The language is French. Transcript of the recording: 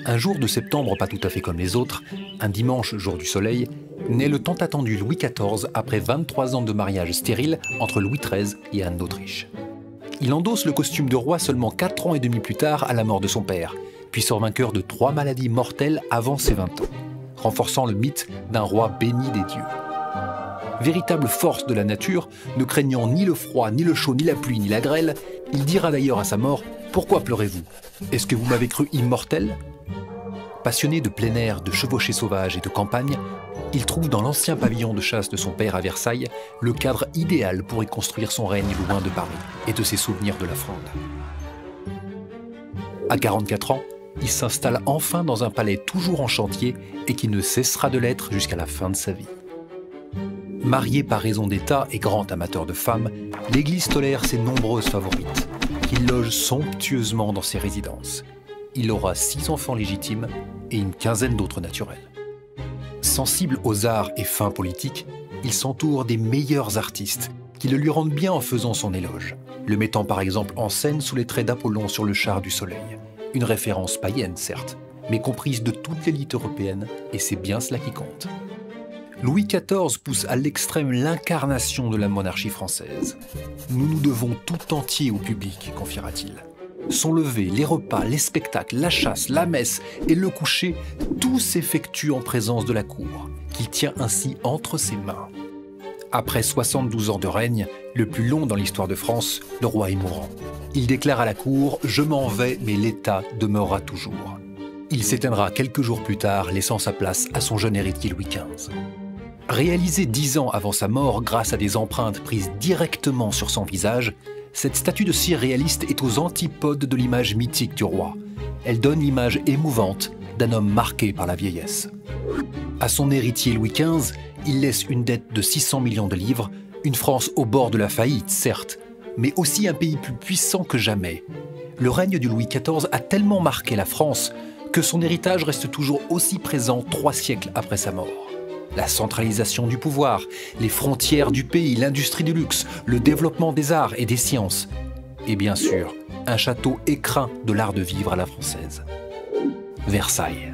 Un jour de septembre pas tout à fait comme les autres, un dimanche jour du soleil, naît le tant attendu Louis XIV après 23 ans de mariage stérile entre Louis XIII et Anne d'Autriche. Il endosse le costume de roi seulement 4 ans et demi plus tard à la mort de son père, puis sort vainqueur de 3 maladies mortelles avant ses 20 ans, renforçant le mythe d'un roi béni des dieux. Véritable force de la nature, ne craignant ni le froid, ni le chaud, ni la pluie, ni la grêle, il dira d'ailleurs à sa mort « Pourquoi pleurez-vous? Est-ce que vous m'avez cru immortel ?» Passionné de plein air, de chevauchée sauvage et de campagne, il trouve dans l'ancien pavillon de chasse de son père à Versailles le cadre idéal pour y construire son règne loin de Paris et de ses souvenirs de la Fronde. À 44 ans, il s'installe enfin dans un palais toujours en chantier et qui ne cessera de l'être jusqu'à la fin de sa vie. Marié par raison d'État et grand amateur de femmes, l'Église tolère ses nombreuses favorites, qu'il loge somptueusement dans ses résidences. Il aura 6 enfants légitimes et une quinzaine d'autres naturels. Sensible aux arts et fins politiques, il s'entoure des meilleurs artistes qui le lui rendent bien en faisant son éloge, le mettant par exemple en scène sous les traits d'Apollon sur le char du soleil. Une référence païenne certes, mais comprise de toute l'élite européenne, et c'est bien cela qui compte. Louis XIV pousse à l'extrême l'incarnation de la monarchie française. Nous nous devons tout entier au public, confiera-t-il. Son lever, les repas, les spectacles, la chasse, la messe et le coucher, tout s'effectue en présence de la cour, qu'il tient ainsi entre ses mains. Après 72 ans de règne, le plus long dans l'histoire de France, le roi est mourant. Il déclare à la cour « Je m'en vais, mais l'État demeurera toujours ». Il s'éteindra quelques jours plus tard, laissant sa place à son jeune héritier Louis XV. Réalisée 10 ans avant sa mort grâce à des empreintes prises directement sur son visage, cette statue de cire réaliste est aux antipodes de l'image mythique du roi. Elle donne l'image émouvante d'un homme marqué par la vieillesse. À son héritier Louis XV, il laisse une dette de 600 millions de livres, une France au bord de la faillite, certes, mais aussi un pays plus puissant que jamais. Le règne du Louis XIV a tellement marqué la France que son héritage reste toujours aussi présent 3 siècles après sa mort. La centralisation du pouvoir, les frontières du pays, l'industrie du luxe, le développement des arts et des sciences. Et bien sûr, un château écrin de l'art de vivre à la française. Versailles.